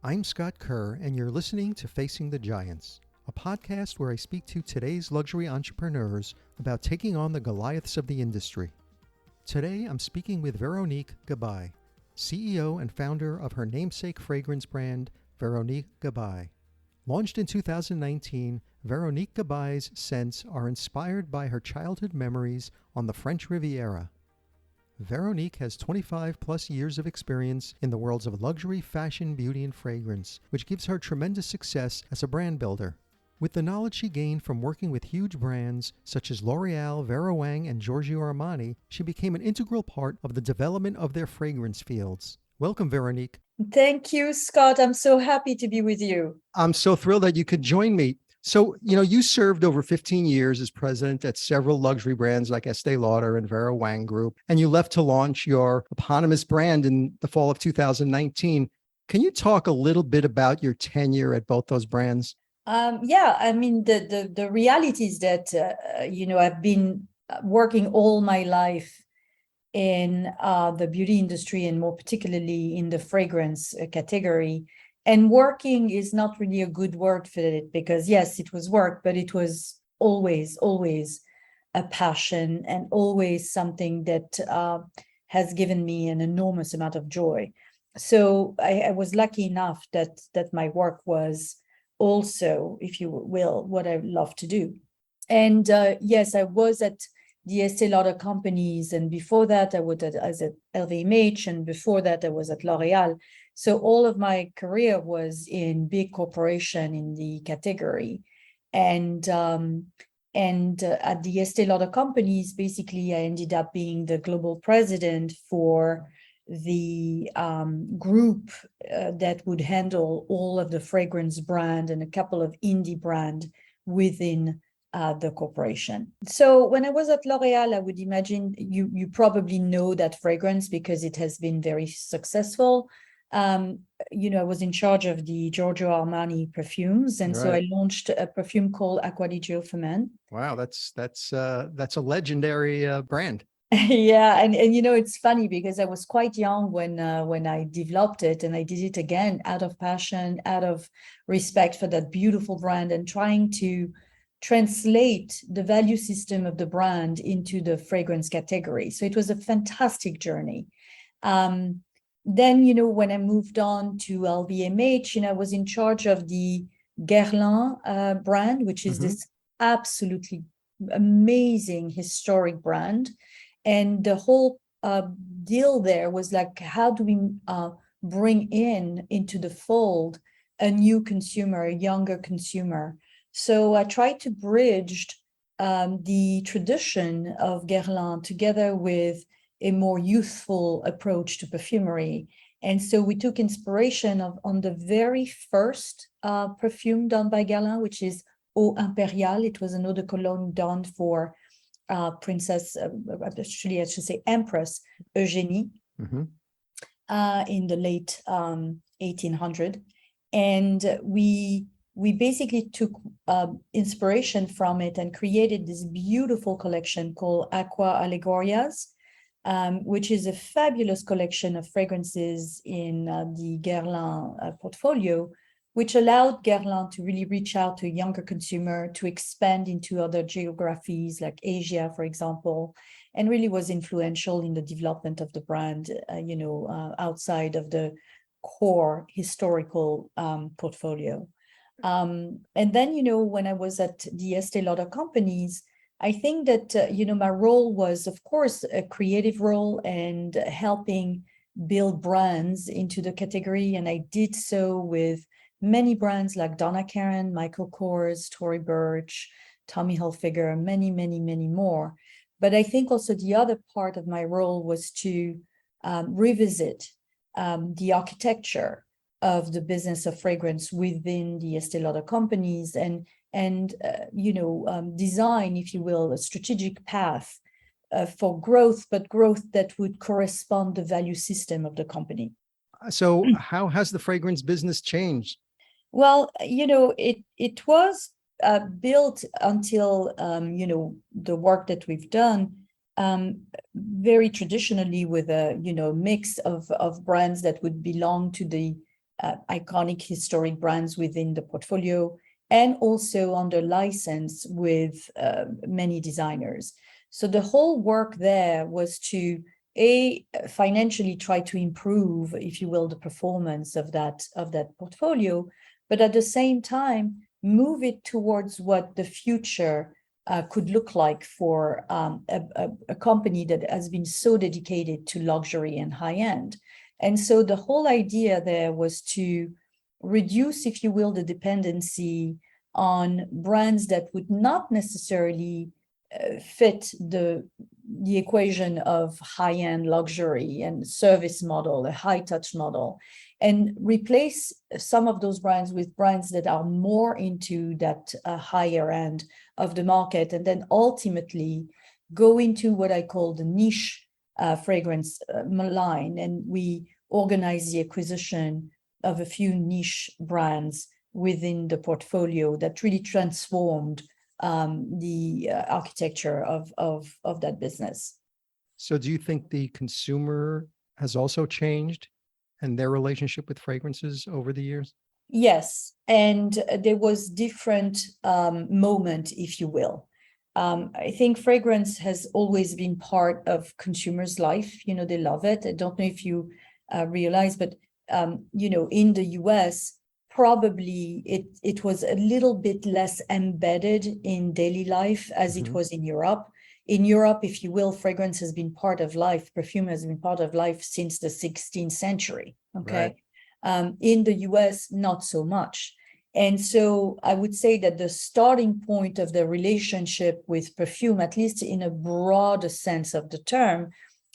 I'm Scott Kerr, and you're listening to Facing the Giants, a podcast where I speak to today's luxury entrepreneurs about taking on the Goliaths of the industry. Today, I'm speaking with Veronique Gabai, CEO and founder of her namesake fragrance brand, Veronique Gabai. Launched in 2019, Veronique Gabai's scents are inspired by her childhood memories on the French Riviera. Veronique has 25 plus years of experience in the worlds of luxury, fashion, beauty, and fragrance, which gives her tremendous success as a brand builder. With the knowledge she gained from working with huge brands such as L'Oreal, Vera Wang, and Giorgio Armani, she became an integral part of the development of their fragrance fields. Welcome, Veronique. Thank you, Scott. I'm so happy to be with you. I'm so thrilled that you could join me. So, you served over 15 years as president at several luxury brands like Estée Lauder and Vera Wang Group, and you left to launch your eponymous brand in the fall of 2019. Can you talk a little bit about your tenure at both those brands? The reality is that, I've been working all my life in the beauty industry and more particularly in the fragrance category. And working is not really a good word for it because, yes, it was work, but it was always a passion and always something that has given me an enormous amount of joy. So I was lucky enough that my work was also, if you will, what I love to do. And yes, I was at the Estée Lauder companies, and before that I was at LVMH, and before that I was at L'Oreal. So all of my career was in big corporation in the category, and at the Estée Lauder companies, basically I ended up being the global president for the group that would handle all of the fragrance brand and a couple of indie brand within the corporation. So when I was at L'Oreal, I would imagine you probably know that fragrance because it has been very successful. I was in charge of the Giorgio Armani perfumes, and so I launched a perfume called Acqua di Giofamen. Wow, that's a legendary brand. Yeah, and it's funny because I was quite young when I developed it, and I did it again out of passion, out of respect for that beautiful brand, and trying to translate the value system of the brand into the fragrance category. So it was a fantastic journey. Then, when I moved on to LVMH, I was in charge of the Guerlain brand, which is this absolutely amazing historic brand. And the whole deal there was like, how do we bring into the fold a new consumer, a younger consumer? So I tried to bridge the tradition of Guerlain together with a more youthful approach to perfumery. And so we took inspiration on the very first perfume done by Guerlain, which is Eau Impériale. It was an eau de cologne done for Princess, actually I should say Empress Eugénie in the late 1800s. And we basically took inspiration from it and created this beautiful collection called Aqua Allegorias, which is a fabulous collection of fragrances in the Guerlain portfolio, which allowed Guerlain to really reach out to a younger consumer, to expand into other geographies like Asia, for example, and really was influential in the development of the brand, outside of the core historical portfolio. And then, when I was at the Estée Lauder companies, I think that, my role was, of course, a creative role and helping build brands into the category. And I did so with many brands like Donna Karan, Michael Kors, Tory Burch, Tommy Hilfiger, many, many, many more. But I think also the other part of my role was to revisit the architecture of the business of fragrance within the Estée Lauder companies and design, if you will, a strategic path for growth, but growth that would correspond the value system of the company. So how has the fragrance business changed? Well, it was built until, the work that we've done very traditionally with a, mix of brands that would belong to the iconic historic brands within the portfolio, and also under license with many designers. So the whole work there was to financially try to improve, if you will, the performance of that portfolio, but at the same time move it towards what the future could look like for a company that has been so dedicated to luxury and high end. And so the whole idea there was to reduce, if you will, the dependency on brands that would not necessarily fit the equation of high-end luxury and service model, a high-touch model, and replace some of those brands with brands that are more into that higher end of the market, and then ultimately go into what I call the niche fragrance line. And we organize the acquisition of a few niche brands within the portfolio that really transformed the architecture of that business. So do you think the consumer has also changed and their relationship with fragrances over the years? Yes, and there was different moment, if you will. I think fragrance has always been part of consumers' life. You know, they love it. I don't know if you realize, but you know, in the US, probably it was a little bit less embedded in daily life as it was in Europe. In Europe, if you will, fragrance has been part of life. Perfume has been part of life since the 16th century. Okay. Right. In the US, not so much. And so I would say that the starting point of the relationship with perfume, at least in a broader sense of the term,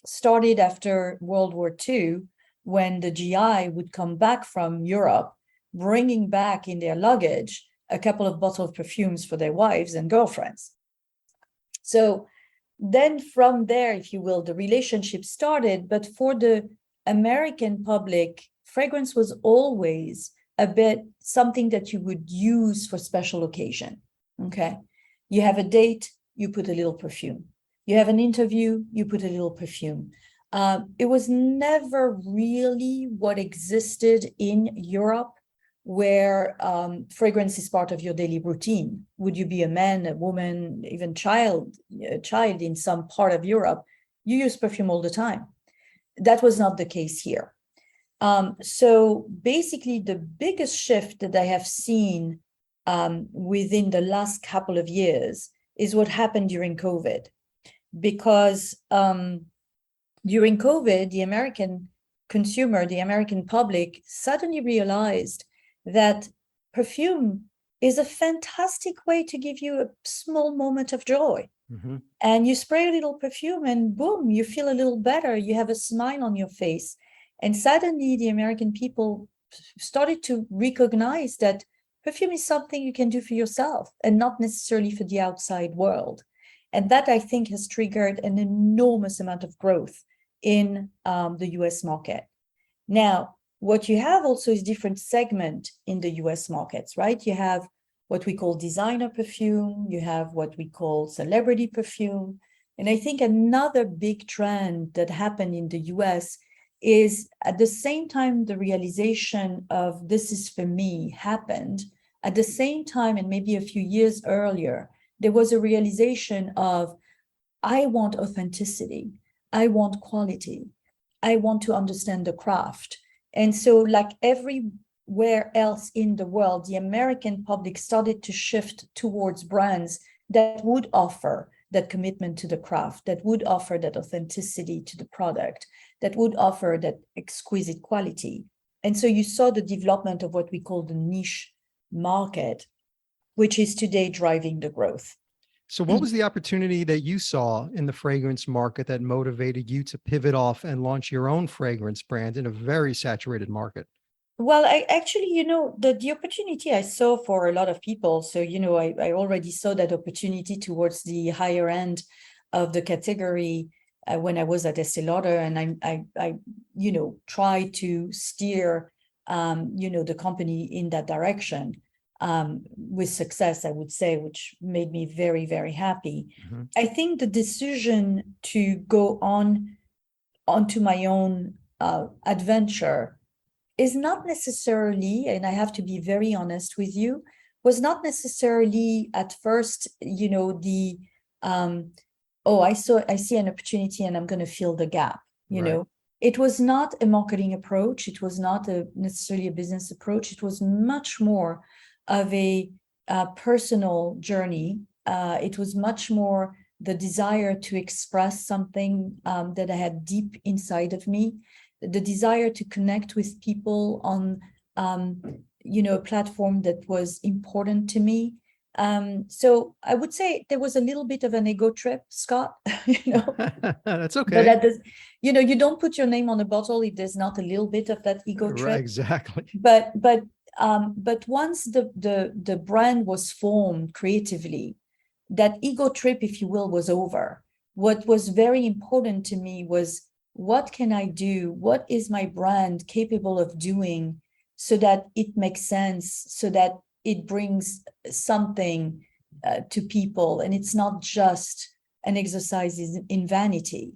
started after World War II, when the GI would come back from Europe, bringing back in their luggage a couple of bottles of perfumes for their wives and girlfriends. So then from there, if you will, the relationship started. But for the American public, fragrance was always a bit something that you would use for special occasion. Okay. You have a date, you put a little perfume. You have an interview, you put a little perfume. It was never really what existed in Europe, where fragrance is part of your daily routine. Would you be a man, a woman, even a child in some part of Europe, you use perfume all the time. That was not the case here. So basically, the biggest shift that I have seen within the last couple of years is what happened during COVID. Because during COVID, the American consumer, the American public suddenly realized that perfume is a fantastic way to give you a small moment of joy. Mm-hmm. And you spray a little perfume and boom, you feel a little better. You have a smile on your face. And suddenly the American people started to recognize that perfume is something you can do for yourself and not necessarily for the outside world. And that, I think, has triggered an enormous amount of growth in the US market. Now, what you have also is different segment in the US markets, right? You have what we call designer perfume, you have what we call celebrity perfume. And I think another big trend that happened in the US is at the same time the realization of this is for me happened, at the same time, and maybe a few years earlier, there was a realization of, I want authenticity, I want quality, I want to understand the craft. And so like everywhere else in the world, the American public started to shift towards brands that would offer that commitment to the craft, that would offer that authenticity to the product, that would offer that exquisite quality. And so you saw the development of what we call the niche market, which is today driving the growth. So what was the opportunity that you saw in the fragrance market that motivated you to pivot off and launch your own fragrance brand in a very saturated market? Well, I actually, the opportunity I saw for a lot of people. So, I already saw that opportunity towards the higher end of the category when I was at Estée Lauder, and I tried to steer, the company in that direction. With success, I would say, which made me very, very happy. Mm-hmm. I think the decision to go onto my own adventure is not necessarily, and I have to be very honest with you, was not necessarily at first, the oh, I see an opportunity and I'm going to fill the gap, Right. It was not a marketing approach. It was not necessarily a business approach. It was much more of a personal journey. It was much more the desire to express something that I had deep inside of me, the desire to connect with people on, a platform that was important to me. So I would say there was a little bit of an ego trip, Scott, That's but okay. you don't put your name on a bottle if there's not a little bit of that ego Right, trip. exactly. But once the brand was formed creatively, that ego trip, if you will, was over. What was very important to me was, what can I do? What is my brand capable of doing so that it makes sense, so that it brings something to people, and it's not just an exercise in vanity.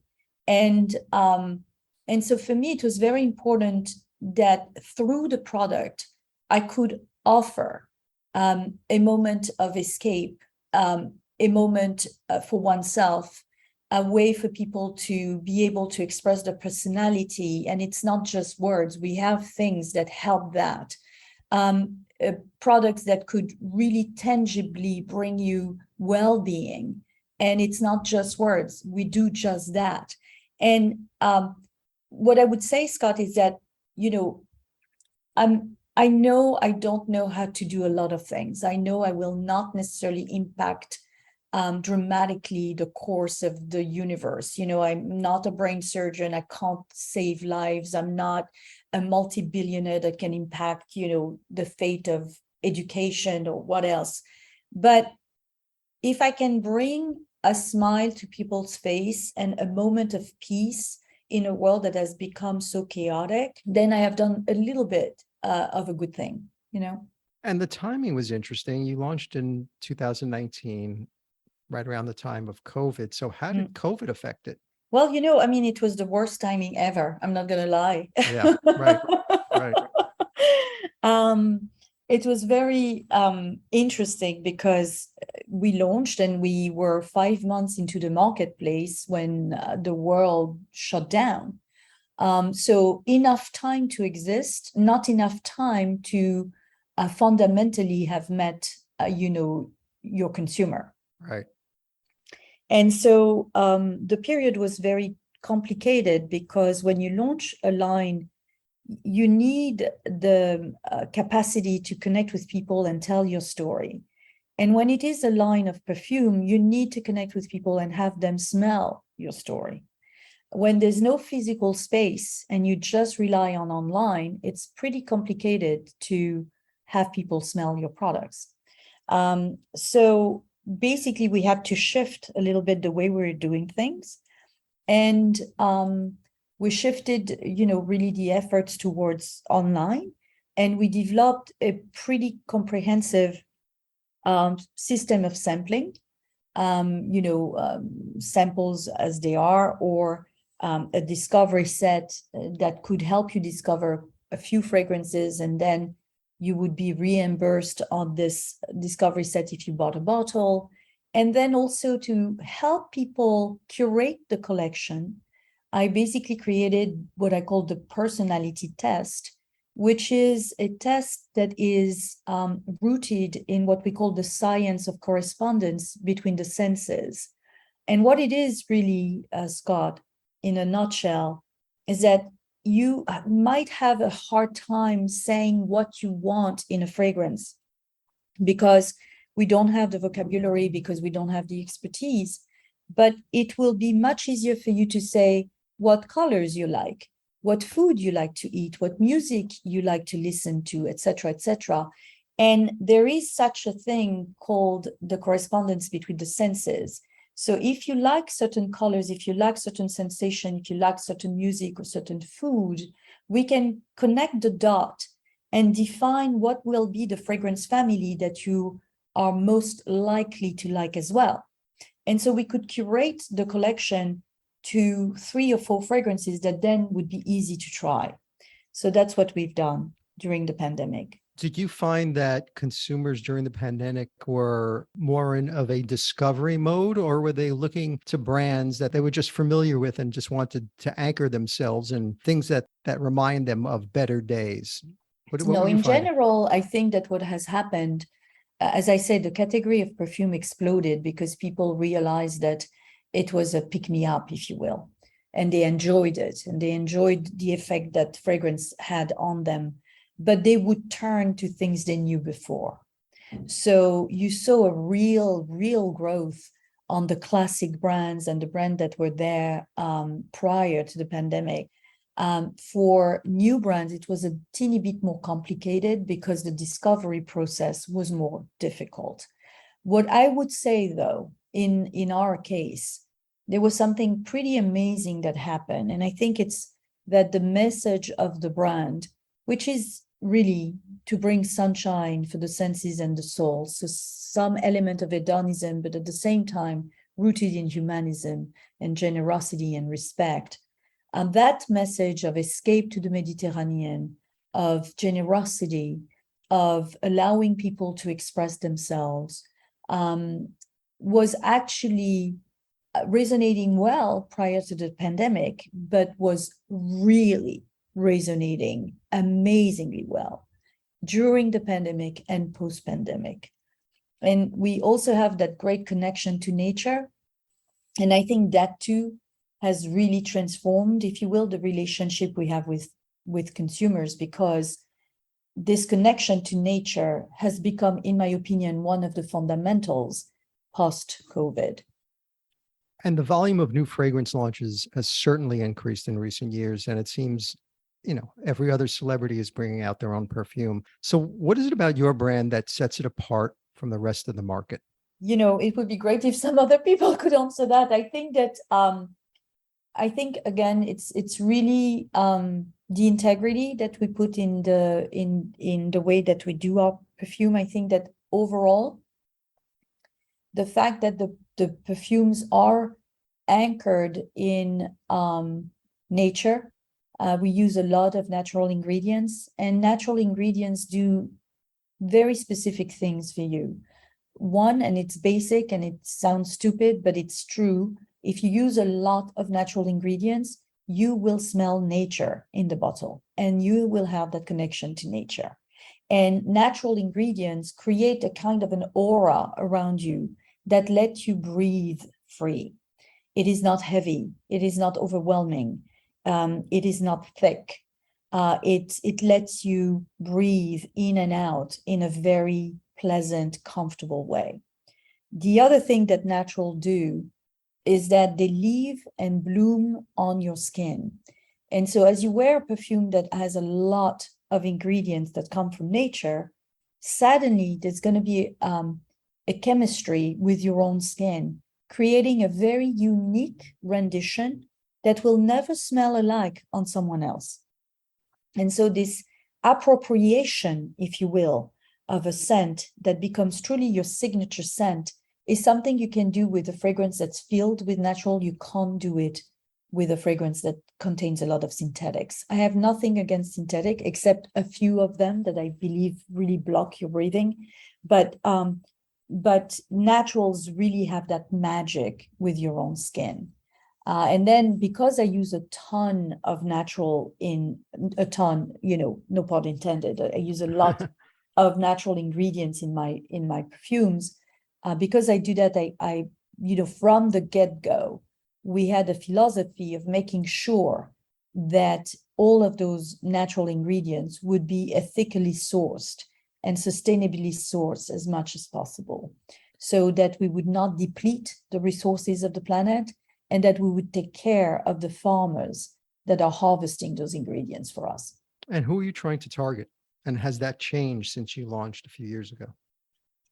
And so for me, it was very important that through the product, I could offer a moment of escape, a moment for oneself, a way for people to be able to express their personality. And it's not just words. We have things that help that. Products that could really tangibly bring you well-being. And it's not just words. We do just that. And what I would say, Scott, is that, I know I don't know how to do a lot of things. I know I will not necessarily impact dramatically the course of the universe. I'm not a brain surgeon. I can't save lives. I'm not a multi-billionaire that can impact, the fate of education or what else. But if I can bring a smile to people's face and a moment of peace in a world that has become so chaotic, then I have done a little bit of a good thing, And the timing was interesting. You launched in 2019, right around the time of COVID. So how did COVID affect it? Well, it was the worst timing ever. I'm not going to lie. Yeah, right, right. It was very interesting because we launched and we were 5 months into the marketplace when the world shut down. So enough time to exist, not enough time to fundamentally have met, your consumer. Right. And so the period was very complicated because when you launch a line, you need the capacity to connect with people and tell your story. And when it is a line of perfume, you need to connect with people and have them smell your story. When there's no physical space and you just rely on online, it's pretty complicated to have people smell your products. So basically, we had to shift a little bit the way we were doing things. And we shifted, really the efforts towards online. And we developed a pretty comprehensive system of sampling, samples as they are, or a discovery set that could help you discover a few fragrances, and then you would be reimbursed on this discovery set if you bought a bottle. And then also to help people curate the collection, I basically created what I call the personality test, which is a test that is rooted in what we call the science of correspondence between the senses. And what it is really, Scott, in a nutshell, is that you might have a hard time saying what you want in a fragrance because we don't have the vocabulary, because we don't have the expertise. But it will be much easier for you to say what colors you like, what food you like to eat, what music you like to listen to, etc., etc. And there is such a thing called the correspondence between the senses. So if you like certain colors, if you like certain sensation, if you like certain music or certain food, we can connect the dot and define what will be the fragrance family that you are most likely to like as well. And so we could curate the collection to 3 or 4 fragrances that then would be easy to try. So that's what we've done during the pandemic. Did you find that consumers during the pandemic were more in of a discovery mode, or were they looking to brands that they were just familiar with and just wanted to anchor themselves in things that remind them of better days? What No, were you in finding? general, I think that what has happened, as I said, the category of perfume exploded because people realized that it was a pick me up, if you will, and they enjoyed it, and they enjoyed the effect that fragrance had on them, but they would turn to things they knew before. So you saw a real growth on the classic brands and the brand that were there prior to the pandemic. For new brands, it was a teeny bit more complicated because the discovery process was more difficult. What I would say, though, in our case, there was something pretty amazing that happened. And I think it's that the message of the brand, which is really to bring sunshine for the senses and the soul, so some element of hedonism, but at the same time rooted in humanism and generosity and respect. And that message of escape to the Mediterranean, of generosity, of allowing people to express themselves, was actually resonating well prior to the pandemic, but was really resonating amazingly well during the pandemic and post-pandemic. And we also have that great connection to nature. And I think that too has really transformed, if you will, the relationship we have with consumers, because this connection to nature has become, in my opinion, one of the fundamentals post-COVID. And the volume of new fragrance launches has certainly increased in recent years. And it seems, every other celebrity is bringing out their own perfume. So what is it about your brand that sets it apart from the rest of the market? It would be great if some other people could answer that. I think that, again, it's really the integrity that we put in the way that we do our perfume. I think that overall, the fact that the perfumes are anchored in nature. We use a lot of natural ingredients, and natural ingredients do very specific things for you. One, and it's basic and it sounds stupid, but it's true. If you use a lot of natural ingredients, you will smell nature in the bottle, and you will have that connection to nature. And natural ingredients create a kind of an aura around you that lets you breathe free. It is not heavy. It is not overwhelming. It is not thick. It lets you breathe in and out in a very pleasant, comfortable way. The other thing that natural do is that they leave and bloom on your skin. And so as you wear a perfume that has a lot of ingredients that come from nature, suddenly there's going to be a chemistry with your own skin, creating a very unique rendition that will never smell alike on someone else. And so this appropriation, if you will, of a scent that becomes truly your signature scent is something you can do with a fragrance that's filled with natural. You can't do it with a fragrance that contains a lot of synthetics. I have nothing against synthetic, except a few of them that I believe really block your breathing. But naturals really have that magic with your own skin. And then because I use a ton of natural no pun intended, I use a lot of natural ingredients in my perfumes. Because I do that, I from the get-go, we had a philosophy of making sure that all of those natural ingredients would be ethically sourced and sustainably sourced as much as possible, so that we would not deplete the resources of the planet, and that we would take care of the farmers that are harvesting those ingredients for us. And who are you trying to target? And has that changed since you launched a few years ago?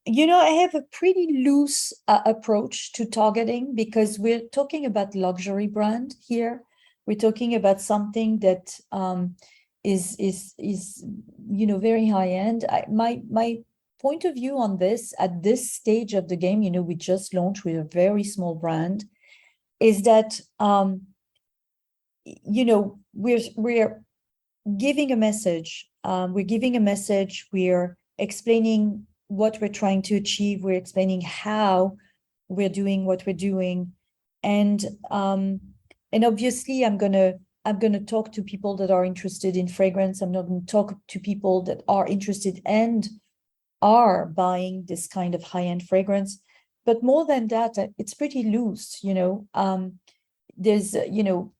I have a pretty loose approach to targeting, because we're talking about luxury brand here. We're talking about something that is very high end. My point of view on this at this stage of the game, we just launched with a very small brand, is that we're giving a message. We're giving a message. We're explaining what we're trying to achieve. We're explaining how we're doing what we're doing, and obviously, I'm gonna talk to people that are interested in fragrance. I'm not going to talk to people that are interested and are buying this kind of high-end fragrance. But more than that, it's pretty loose, there's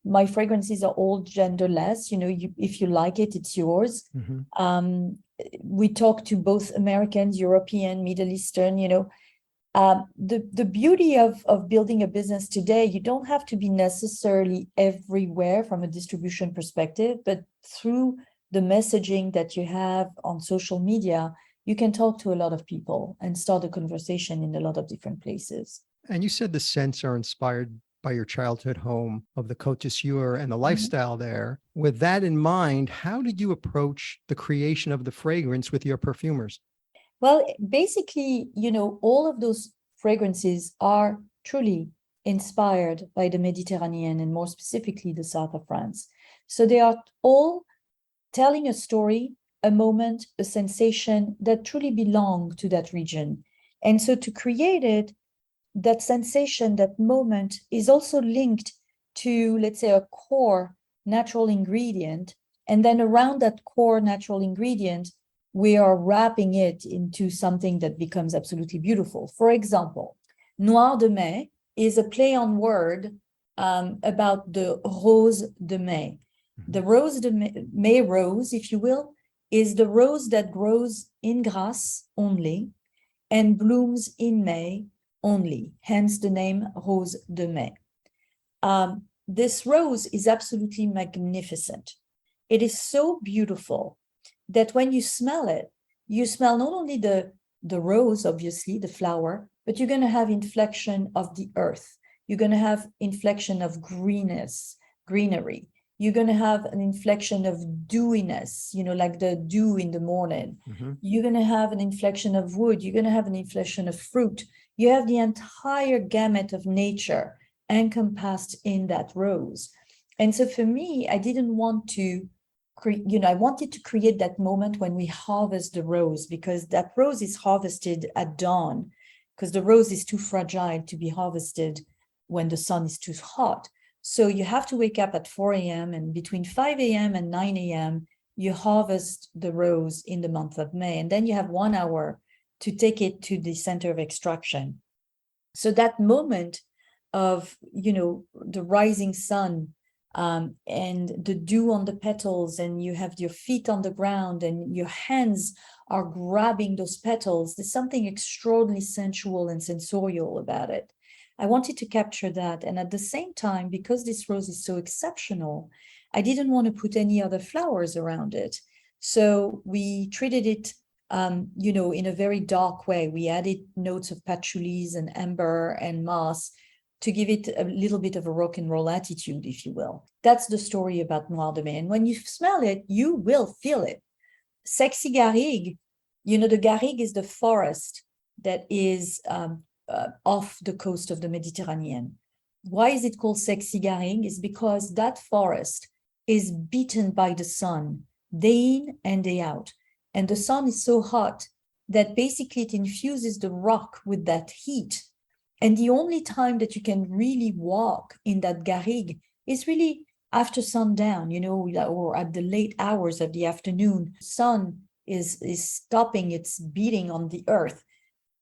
my fragrances are all genderless. If you like it, it's yours. Mm-hmm. We talk to both Americans, European, Middle Eastern. The beauty of building a business today, you don't have to be necessarily everywhere from a distribution perspective, but through the messaging that you have on social media, you can talk to a lot of people and start a conversation in a lot of different places. And you said the scents are inspired by your childhood home of the Côte d'Azur and the lifestyle there. With that in mind, how did you approach the creation of the fragrance with your perfumers? Well, basically, all of those fragrances are truly inspired by the Mediterranean and more specifically the south of France. So they are all telling a story, a moment, a sensation that truly belong to that region. And so to create it, that sensation, that moment is also linked to, let's say, a core natural ingredient. And then around that core natural ingredient, we are wrapping it into something that becomes absolutely beautiful. For example, Noir de Mai is a play on word about the Rose de Mai. The Rose de Mai rose, if you will, is the rose that grows in Grasse only and blooms in May only, hence the name Rose de Mai. This rose is absolutely magnificent. It is so beautiful that when you smell it, you smell not only the rose, obviously, the flower, but you're going to have inflection of the earth. You're going to have inflection of greenery. You're going to have an inflection of dewiness, like the dew in the morning. Mm-hmm. You're going to have an inflection of wood. You're going to have an inflection of fruit. You have the entire gamut of nature encompassed in that rose. And so for me, I didn't want to I wanted to create that moment when we harvest the rose, because that rose is harvested at dawn, because the rose is too fragile to be harvested when the sun is too hot. So you have to wake up at 4 a.m. and between 5 a.m. and 9 a.m., you harvest the rose in the month of May. And then you have 1 hour to take it to the center of extraction. So that moment of, the rising sun, and the dew on the petals, and you have your feet on the ground and your hands are grabbing those petals. There's something extraordinarily sensual and sensorial about it. I wanted to capture that. And at the same time, because this rose is so exceptional, I didn't want to put any other flowers around it. So we treated it, in a very dark way. We added notes of patchouli and amber and moss to give it a little bit of a rock and roll attitude, if you will. That's the story about Noir de Mai. And when you smell it, you will feel it. Sexy Garrigue, the Garrigue is the forest that is off the coast of the Mediterranean. Why is it called Sexy Garrigue? It's because that forest is beaten by the sun, day in and day out. And the sun is so hot that basically it infuses the rock with that heat. And the only time that you can really walk in that garrigue is really after sundown, or at the late hours of the afternoon. Sun is stopping its beating on the earth.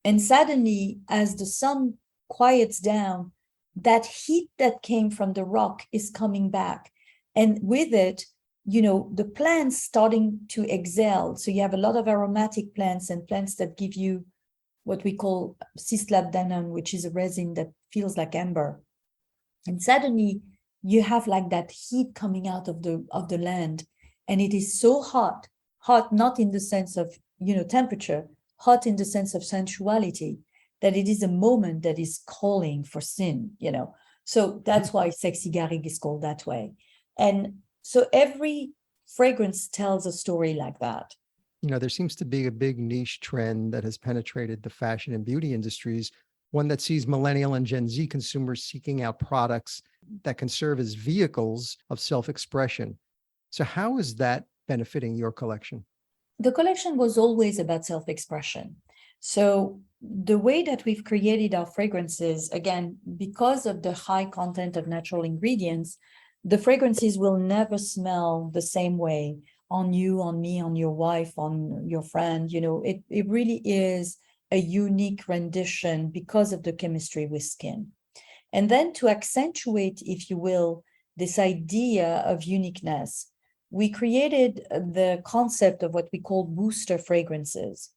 And suddenly, as the sun quiets down, that heat that came from the rock is coming back. And with it, the plants starting to exhale. So you have a lot of aromatic plants and plants that give you what we call cislabdanum, which is a resin that feels like amber. And suddenly you have like that heat coming out of the land. And it is so hot not in the sense of, temperature, hot in the sense of sensuality, that it is a moment that is calling for sin, So that's why Sexy Garrigue is called that way. And so every fragrance tells a story like that. There seems to be a big niche trend that has penetrated the fashion and beauty industries, one that sees millennial and Gen Z consumers seeking out products that can serve as vehicles of self-expression. So how is that benefiting your collection? The collection was always about self-expression. So the way that we've created our fragrances, again, because of the high content of natural ingredients, the fragrances will never smell the same way on you, on me, on your wife, on your friend. It really is a unique rendition because of the chemistry with skin. And then to accentuate, if you will, this idea of uniqueness, we created the concept of what we call booster fragrances.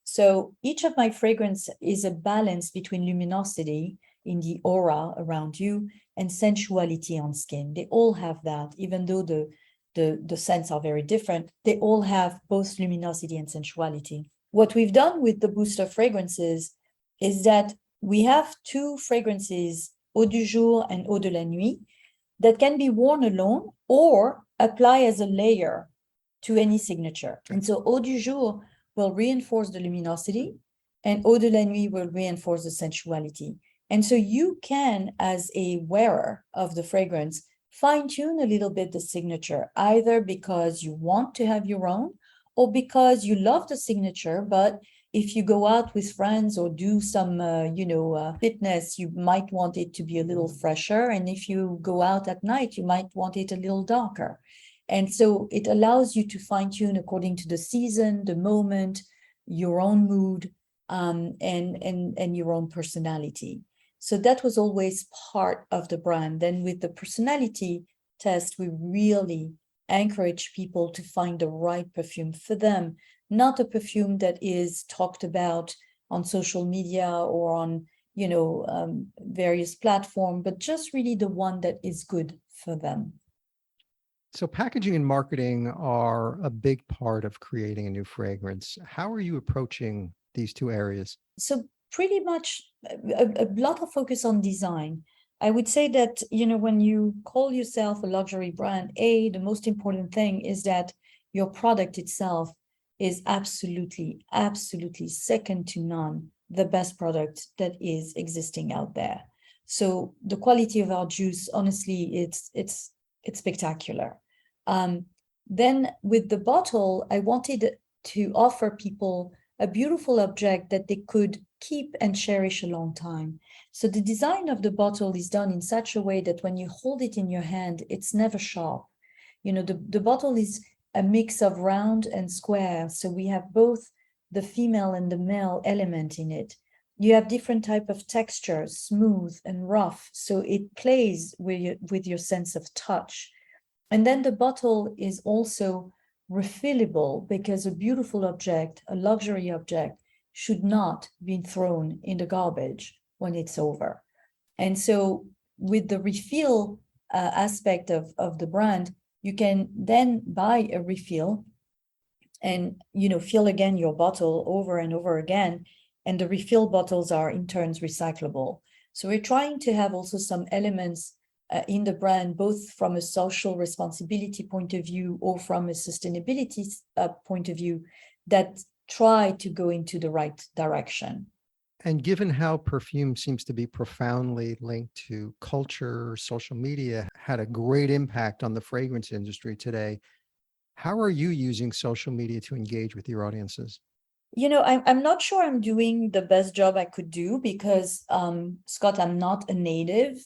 So each of my fragrance is a balance between luminosity in the aura around you and sensuality on skin. They all have that, even though the scents are very different. They all have both luminosity and sensuality. What we've done with the booster fragrances is that we have two fragrances, Eau du Jour and Eau de la Nuit, that can be worn alone or apply as a layer to any signature. And so Eau du Jour will reinforce the luminosity and Eau de la Nuit will reinforce the sensuality. And so you can, as a wearer of the fragrance, fine-tune a little bit the signature, either because you want to have your own or because you love the signature, but if you go out with friends or do some, fitness, you might want it to be a little fresher. And if you go out at night, you might want it a little darker. And so it allows you to fine tune according to the season, the moment, your own mood, and your own personality. So that was always part of the brand. Then with the personality test, we really encourage people to find the right perfume for them, not a perfume that is talked about on social media or on various platforms, but just really the one that is good for them. So packaging and marketing are a big part of creating a new fragrance. How are you approaching these two areas? So pretty much a lot of focus on design. I would say that, when you call yourself a luxury brand, the most important thing is that your product itself is absolutely, absolutely second to none, the best product that is existing out there. So the quality of our juice, honestly, it's spectacular. Then with the bottle, I wanted to offer people a beautiful object that they could keep and cherish a long time. So the design of the bottle is done in such a way that when you hold it in your hand, it's never sharp. The bottle is a mix of round and square. So we have both the female and the male element in it. You have different type of textures, smooth and rough. So it plays with your sense of touch. And then the bottle is also refillable because a beautiful object, a luxury object, should not be thrown in the garbage when it's over. And so with the refill aspect of the brand, you can then buy a refill and fill again your bottle over and over again. And the refill bottles are in turns recyclable. So we're trying to have also some elements in the brand, both from a social responsibility point of view or from a sustainability point of view, that try to go into the right direction. And given how perfume seems to be profoundly linked to culture, social media had a great impact on the fragrance industry today. How are you using social media to engage with your audiences? I'm not sure I'm doing the best job I could do because, Scott, I'm not a native,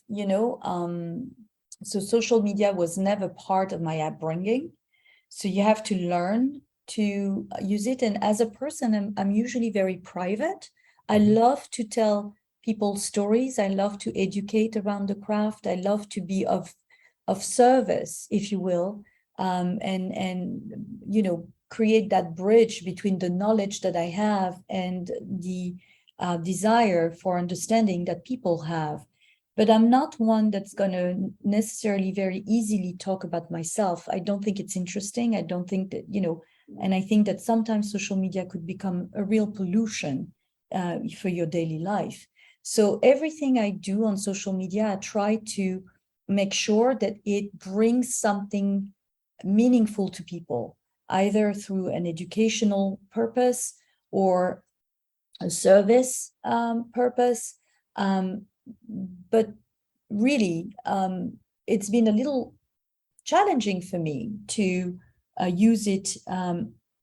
so social media was never part of my upbringing. So you have to learn to use it. And as a person, I'm usually very private. I love to tell people stories. I love to educate around the craft. I love to be of service, if you will, and create that bridge between the knowledge that I have and the desire for understanding that people have. But I'm not one that's going to necessarily very easily talk about myself. I don't think it's interesting. I don't think that, and I think that sometimes social media could become a real pollution for your daily life. So everything I do on social media, I try to make sure that it brings something meaningful to people, either through an educational purpose or a service purpose. But really, it's been a little challenging for me to use it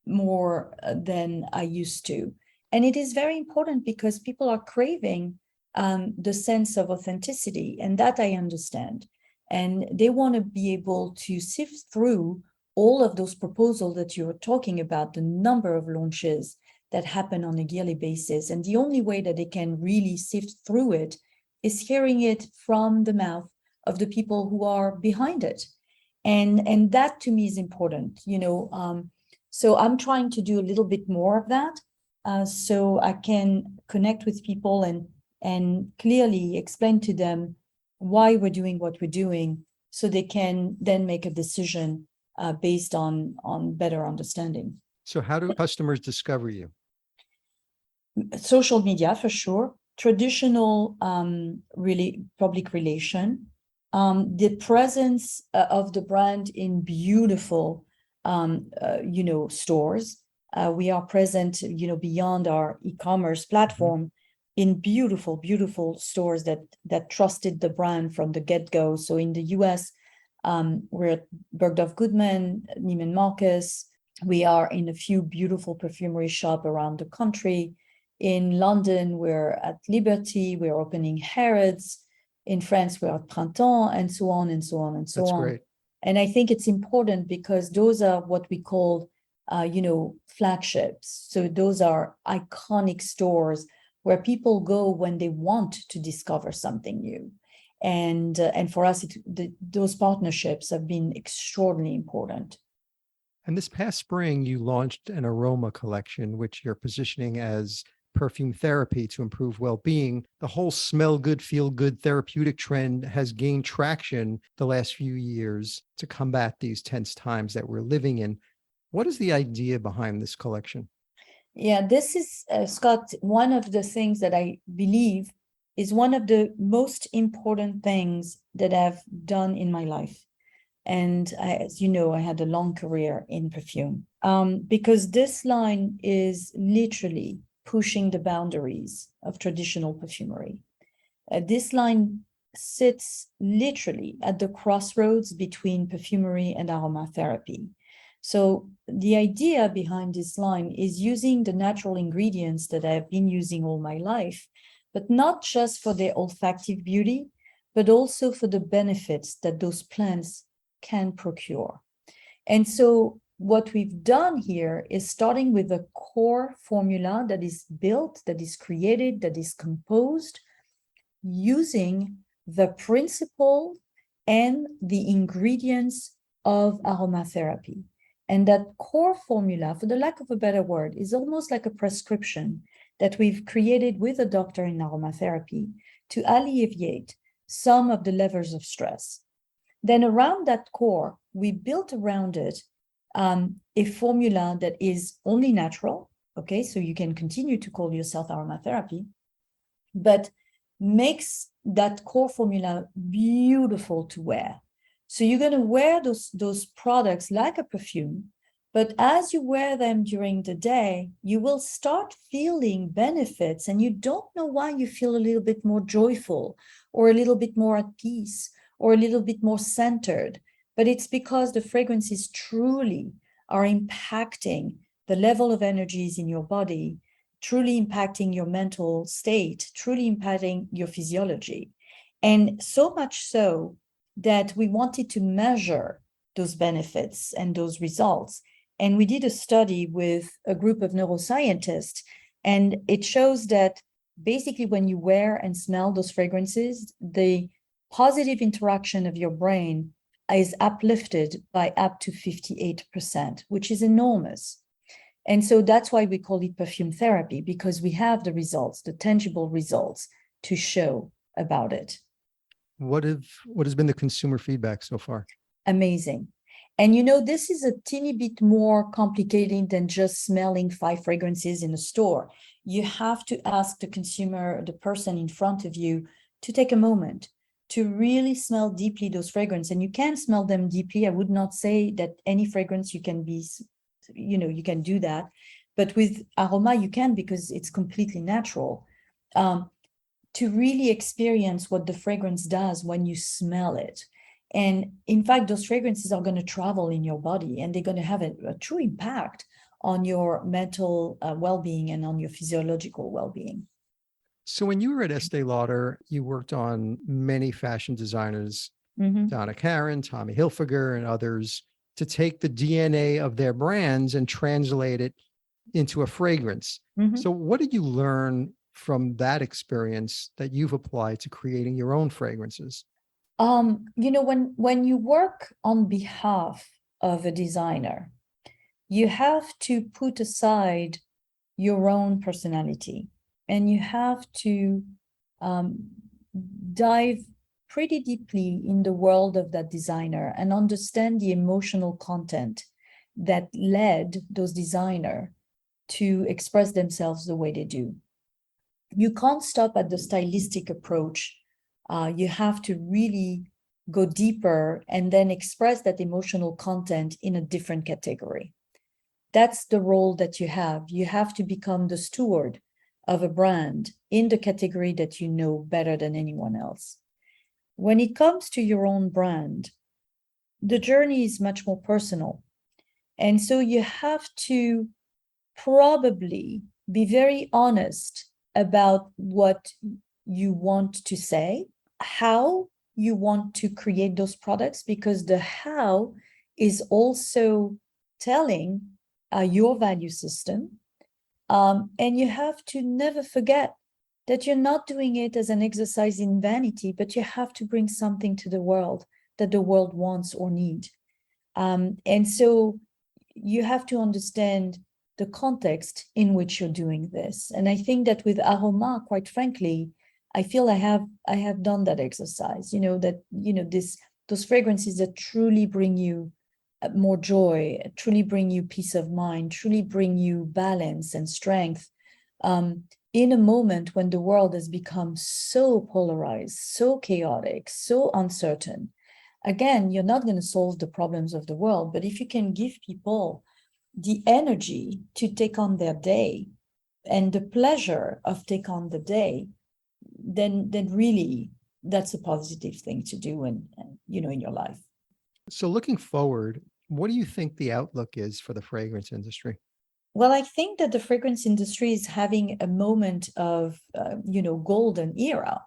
more than I used to. And it is very important because people are craving the sense of authenticity, and that I understand. And they want to be able to sift through all of those proposals that you were talking about, the number of launches that happen on a yearly basis. And the only way that they can really sift through it is hearing it from the mouth of the people who are behind it. And that to me is important, so I'm trying to do a little bit more of that, so I can connect with people and clearly explain to them why we're doing what we're doing, so they can then make a decision based on better understanding. So how do customers discover you? Social media, for sure. Traditional really public relation. The presence of the brand in beautiful stores. We are present, beyond our e-commerce platform, in beautiful stores that trusted the brand from the get-go. So in the US, we're at Bergdorf Goodman, Neiman Marcus. We are in a few beautiful perfumery shops around the country. In London, we're at Liberty. We're opening Harrods. In France, we're at Printemps, and so on and so on and so on. That's great. And I think it's important because those are what we call, flagships. So those are iconic stores where people go when they want to discover something new. And for us, those partnerships have been extraordinarily important. And this past spring, you launched an Aroma collection, which you're positioning as perfume therapy to improve well-being. The whole smell good, feel good therapeutic trend has gained traction the last few years to combat these tense times that we're living in. What is the idea behind this collection? Yeah, this is, Scott, one of the things that I believe is one of the most important things that I've done in my life. And as you know, I had a long career in perfume, because this line is literally pushing the boundaries of traditional perfumery. This line sits literally at the crossroads between perfumery and aromatherapy. So the idea behind this line is using the natural ingredients that I've been using all my life, but not just for their olfactive beauty, but also for the benefits that those plants can procure. And so what we've done here is starting with a core formula that is built, that is created, that is composed using the principle and the ingredients of aromatherapy. And that core formula, for the lack of a better word, is almost like a prescription that we've created with a doctor in aromatherapy to alleviate some of the levels of stress. Then around that core, we built around it a formula that is only natural, okay? So you can continue to call yourself aromatherapy, but makes that core formula beautiful to wear. So you're going to wear those products like a perfume, but as you wear them during the day, you will start feeling benefits, and you don't know why you feel a little bit more joyful or a little bit more at peace or a little bit more centered. But it's because the fragrances truly are impacting the level of energies in your body, truly impacting your mental state, truly impacting your physiology. And so much so that we wanted to measure those benefits and those results. And we did a study with a group of neuroscientists, and it shows that basically when you wear and smell those fragrances, the positive interaction of your brain is uplifted by up to 58%, which is enormous. And so that's why we call it perfume therapy, because we have the results, the tangible results to show about it. What has been the consumer feedback so far? Amazing. And this is a teeny bit more complicated than just smelling 5 fragrances in a store. You have to ask the consumer, the person in front of you, to take a moment to really smell deeply those fragrances. And you can smell them deeply. I would not say that any fragrance you can do that. But with Aroma, you can, because it's completely natural. To really experience what the fragrance does when you smell it. And in fact, those fragrances are going to travel in your body, and they're going to have a true impact on your mental well-being and on your physiological well-being. So when you were at Estee Lauder, you worked on many fashion designers, Mm-hmm. Donna Karan, Tommy Hilfiger, and others, to take the DNA of their brands and translate it into a fragrance. Mm-hmm. So what did you learn from that experience that you've applied to creating your own fragrances? When you work on behalf of a designer, you have to put aside your own personality, and you have to dive pretty deeply in the world of that designer and understand the emotional content that led those designers to express themselves the way they do. You can't stop at the stylistic approach. You have to really go deeper and then express that emotional content in a different category. That's the role that you have. You have to become the steward of a brand in the category that you know better than anyone else. When it comes to your own brand, the journey is much more personal. And so you have to probably be very honest about what you want to say, how you want to create those products, because the how is also telling your value system. And you have to never forget that you're not doing it as an exercise in vanity, but you have to bring something to the world that the world wants or needs. And so you have to understand the context in which you're doing this. And I think that with Aroma, quite frankly, I feel I have done that exercise, those fragrances that truly bring you more joy, truly bring you peace of mind, truly bring you balance and strength, in a moment when the world has become so polarized, so chaotic, so uncertain. Again, you're not going to solve the problems of the world, but if you can give people the energy to take on their day and the pleasure of take on the day, then really that's a positive thing to do in your life. So looking forward, what do you think the outlook is for the fragrance industry? Well, I think that the fragrance industry is having a moment of golden era,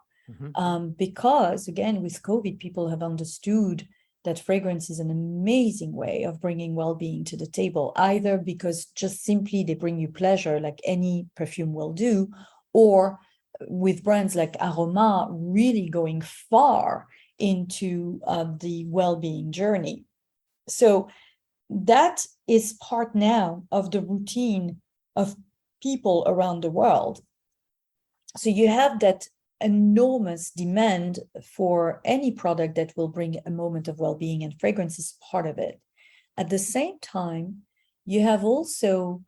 because again, with COVID, people have understood that fragrance is an amazing way of bringing well-being to the table, either because just simply they bring you pleasure like any perfume will do, or with brands like Aroma really going far into the well-being journey. So that is part now of the routine of people around the world. So you have that enormous demand for any product that will bring a moment of well-being, and fragrance is part of it. At the same time, you have also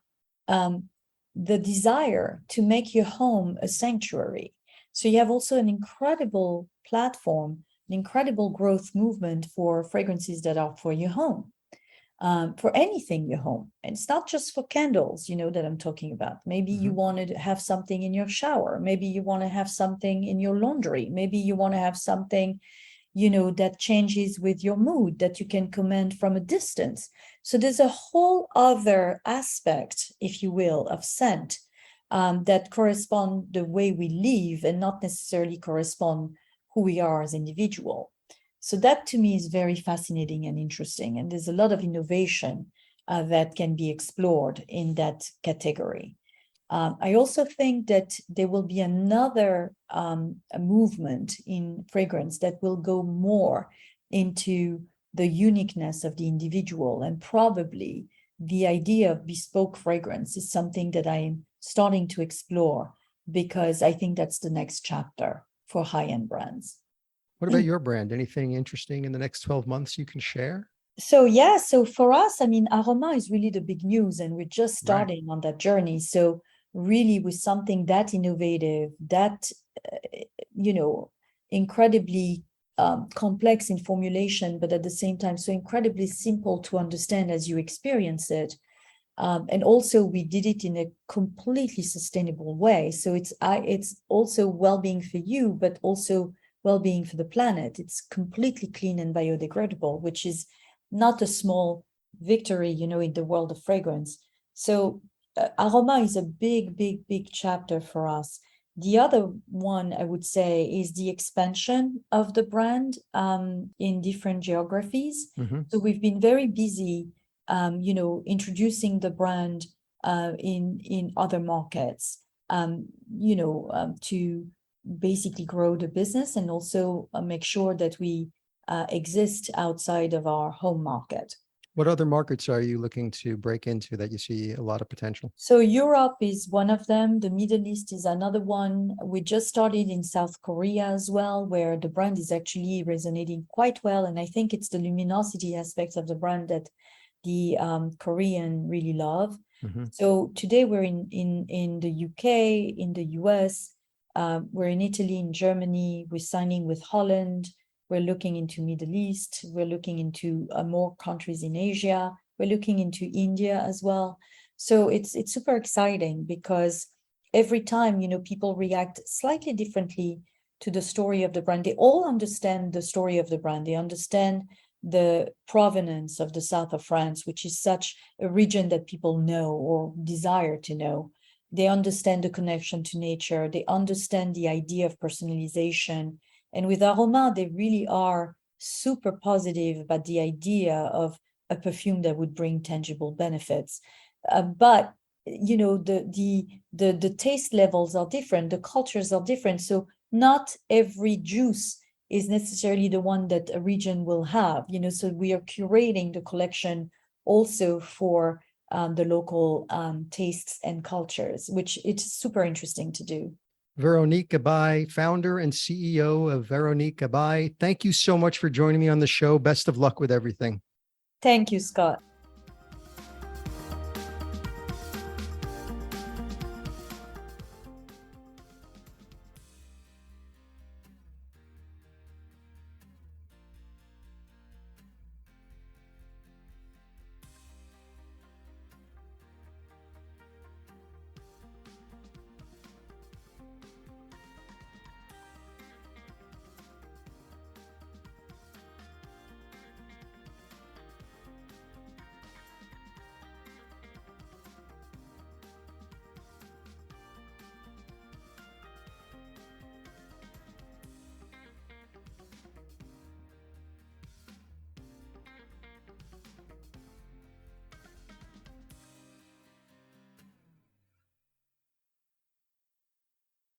the desire to make your home a sanctuary. So you have also an incredible platform, an incredible growth movement for fragrances that are for your home. For anything your home. And it's not just for candles, that I'm talking about. Maybe you want to have something in your shower. Maybe you want to have something in your laundry. Maybe you want to have something, that changes with your mood, that you can command from a distance. So there's a whole other aspect, if you will, of scent that correspond the way we live and not necessarily correspond who we are as individual. So that to me is very fascinating and interesting. And there's a lot of innovation that can be explored in that category. I also think that there will be another movement in fragrance that will go more into the uniqueness of the individual, and probably the idea of bespoke fragrance is something that I'm starting to explore, because I think that's the next chapter for high-end brands. What about your brand? Anything interesting in the next 12 months you can share? So for us, Aroma is really the big news, and we're just starting on that journey. So really with something that innovative, that, incredibly complex in formulation, but at the same time, so incredibly simple to understand as you experience it. And also we did it in a completely sustainable way. So it's also well-being for you, but also well-being for the planet. It's completely clean and biodegradable, which is not a small victory, in the world of fragrance. So Aroma is a big, big, big chapter for us. The other one I would say is the expansion of the brand in different geographies. Mm-hmm. So we've been very busy, introducing the brand in other markets, to basically grow the business and also make sure that we exist outside of our home market. What other markets are you looking to break into that you see a lot of potential? So Europe is one of them. The Middle East is another one. We just started in South Korea as well, where the brand is actually resonating quite well. And I think it's the luminosity aspects of the brand that the Korean really love. Mm-hmm. So today we're in the UK, in the US, we're in Italy, in Germany, we're signing with Holland, we're looking into Middle East, we're looking into more countries in Asia, we're looking into India as well. So it's super exciting because every time, people react slightly differently to the story of the brand. They all understand the story of the brand. They understand the provenance of the south of France, which is such a region that people know or desire to know. They understand the connection to nature. They understand the idea of personalization. And with Aroma, they really are super positive about the idea of a perfume that would bring tangible benefits. But the taste levels are different, the cultures are different. So not every juice is necessarily the one that a region will have. So we are curating the collection also for the local tastes and cultures, which it's super interesting to do. Veronique Gabai, founder and CEO of Veronique Gabai. Thank you so much for joining me on the show. Best of luck with everything. Thank you, Scott.